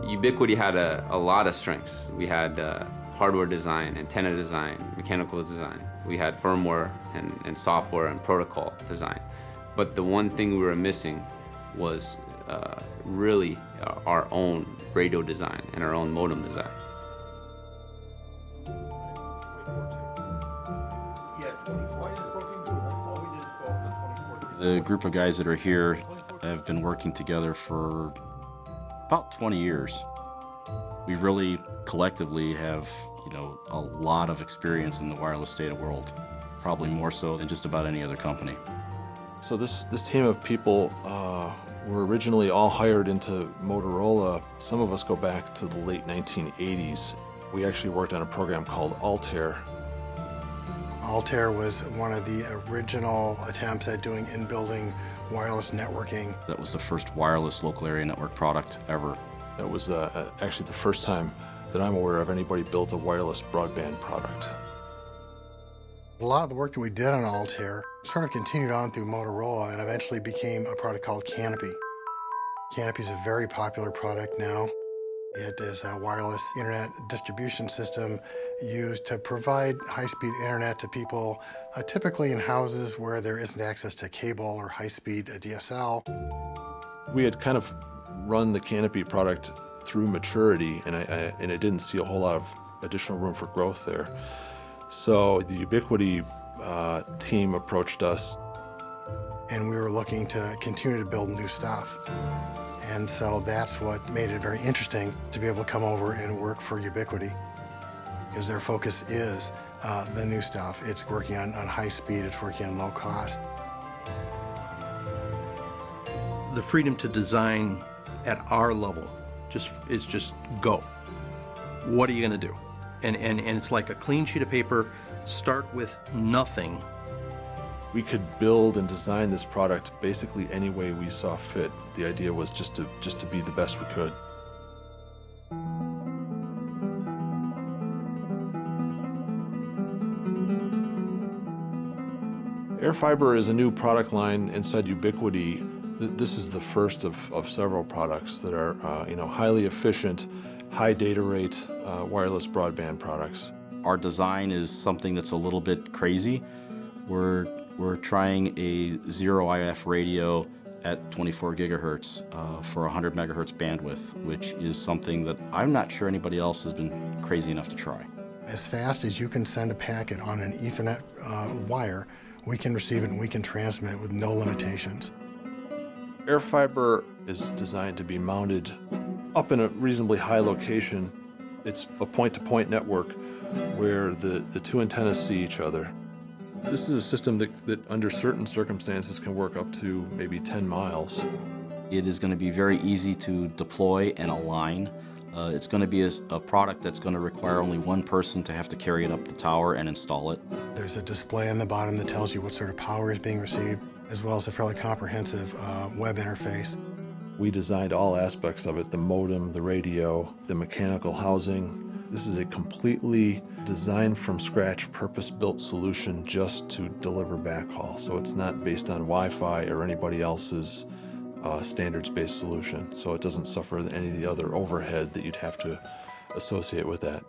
Ubiquiti had a lot of strengths. We had hardware design, antenna design, mechanical design. We had firmware and software and protocol design. But the one thing we were missing was really our own radio design and our own modem design. The group of guys that are here have been working together for about 20 years. We really collectively have, a lot of experience in the wireless data world, probably more so than just about any other company. So this team of people were originally all hired into Motorola. Some of us go back to the late 1980s. We actually worked on a program called Altair. Altair was one of the original attempts at doing in-building wireless networking. That was the first wireless local area network product ever. That was actually the first time that I'm aware of anybody built a wireless broadband product. A lot of the work that we did on Altair sort of continued on through Motorola and eventually became a product called Canopy. Canopy is a very popular product now. It is a wireless internet distribution system used to provide high-speed internet to people, typically in houses where there isn't access to cable or high-speed DSL. We had kind of run the Canopy product through maturity, and I didn't see a whole lot of additional room for growth there. So the Ubiquiti team approached us. And we were looking to continue to build new stuff. And so that's what made it very interesting to be able to come over and work for Ubiquiti, because their focus is the new stuff. It's working on high speed, it's working on low cost. The freedom to design at our level is just go. What are you going to do? And it's like a clean sheet of paper, start with nothing. We could build and design this product basically any way we saw fit. The idea was just to be the best we could. airFiber is a new product line inside Ubiquiti. This is the first of several products that are highly efficient, high data rate wireless broadband products. Our design is something that's a little bit crazy. We're trying a 0 IF radio at 24 gigahertz for 100 megahertz bandwidth, which is something that I'm not sure anybody else has been crazy enough to try. As fast as you can send a packet on an Ethernet wire, we can receive it and we can transmit it with no limitations. airFiber is designed to be mounted up in a reasonably high location. It's a point-to-point network where the two antennas see each other. This is a system that under certain circumstances can work up to maybe 10 miles. It is going to be very easy to deploy and align. It's going to be a product that's going to require only one person to have to carry it up the tower and install it. There's a display on the bottom that tells you what sort of power is being received, as well as a fairly comprehensive web interface. We designed all aspects of it, the modem, the radio, the mechanical housing. This is a completely designed from scratch, purpose-built solution just to deliver backhaul. So it's not based on Wi-Fi or anybody else's standards-based solution. So it doesn't suffer any of the other overhead that you'd have to associate with that.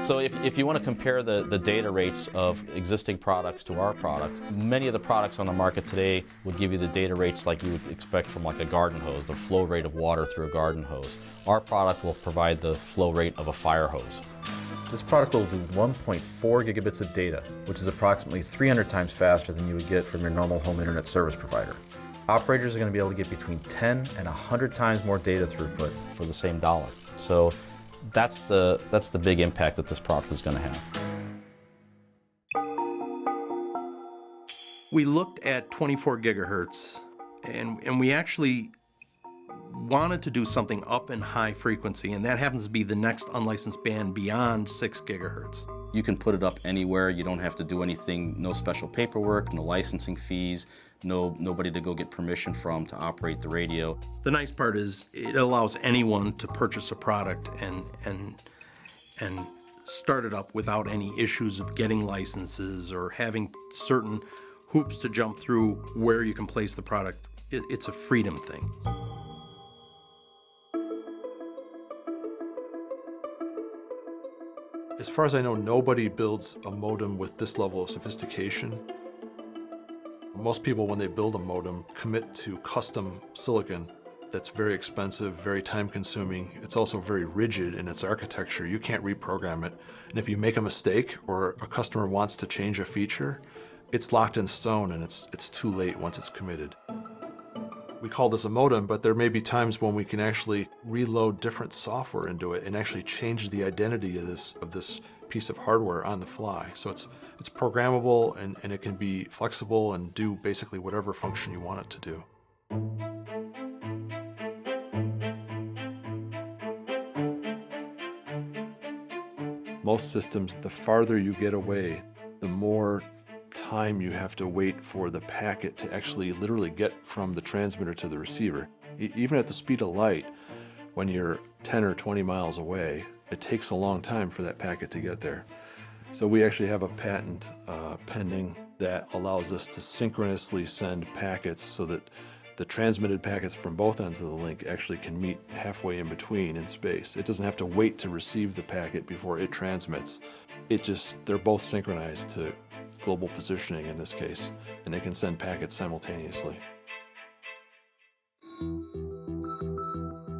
So if you want to compare the data rates of existing products to our product, many of the products on the market today would give you the data rates like you would expect from like a garden hose, the flow rate of water through a garden hose. Our product will provide the flow rate of a fire hose. This product will do 1.4 gigabits of data, which is approximately 300 times faster than you would get from your normal home internet service provider. Operators are going to be able to get between 10 and 100 times more data throughput for the same dollar. So that's the big impact that this product is going to have. We looked at 24 gigahertz and we actually wanted to do something up in high frequency, and that happens to be the next unlicensed band beyond 6 gigahertz. You can put it up anywhere. You don't have to do anything, no special paperwork, no licensing fees, nobody to go get permission from to operate the radio. The nice part is it allows anyone to purchase a product and start it up without any issues of getting licenses or having certain hoops to jump through where you can place the product. It's a freedom thing. As far as I know, nobody builds a modem with this level of sophistication. Most people, when they build a modem, commit to custom silicon that's very expensive, very time-consuming. It's also very rigid in its architecture. You can't reprogram it. And if you make a mistake or a customer wants to change a feature, it's locked in stone and it's too late once it's committed. We call this a modem, but there may be times when we can actually reload different software into it and actually change the identity of this piece of hardware on the fly. So it's programmable and it can be flexible and do basically whatever function you want it to do. Most systems, the farther you get away, the more time you have to wait for the packet to actually literally get from the transmitter to the receiver. Even at the speed of light, when you're 10 or 20 miles away, it takes a long time for that packet to get there. So we actually have a patent pending that allows us to synchronously send packets so that the transmitted packets from both ends of the link actually can meet halfway in between in space. It doesn't have to wait to receive the packet before it transmits. They're both synchronized to global positioning in this case, and they can send packets simultaneously.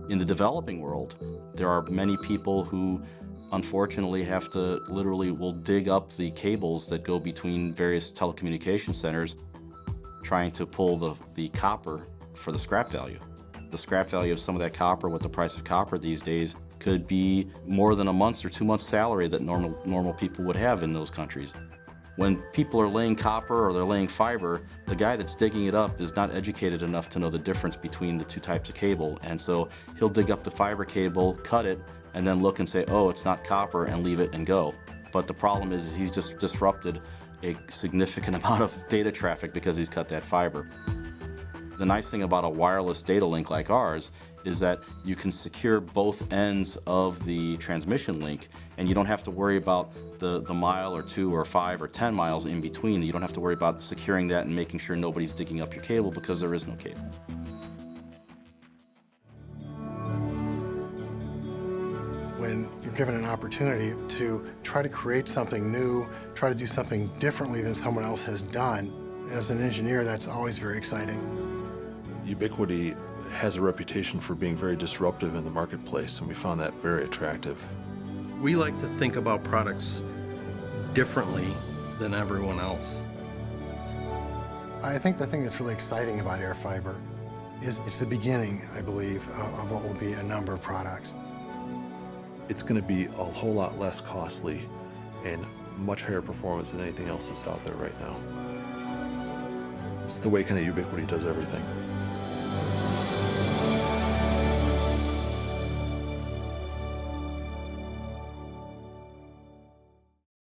In the developing world, there are many people who unfortunately have to will dig up the cables that go between various telecommunication centers trying to pull the copper for the scrap value. The scrap value of some of that copper, with the price of copper these days, could be more than a month's or 2 months' salary that normal people would have in those countries. When people are laying copper or they're laying fiber, the guy that's digging it up is not educated enough to know the difference between the two types of cable, and so he'll dig up the fiber cable, cut it, and then look and say, oh, it's not copper, and leave it and go. But the problem is he's just disrupted a significant amount of data traffic because he's cut that fiber. The nice thing about a wireless data link like ours is that you can secure both ends of the transmission link, and you don't have to worry about the mile or 2 or 5 or 10 miles in between. You don't have to worry about securing that and making sure nobody's digging up your cable, because there is no cable. When you're given an opportunity to try to create something new, try to do something differently than someone else has done, as an engineer, that's always very exciting. Ubiquiti has a reputation for being very disruptive in the marketplace, and we found that very attractive. We like to think about products differently than everyone else. I think the thing that's really exciting about airFiber is it's the beginning, I believe, of what will be a number of products. It's going to be a whole lot less costly and much higher performance than anything else that's out there right now. It's the way kind of Ubiquiti does everything.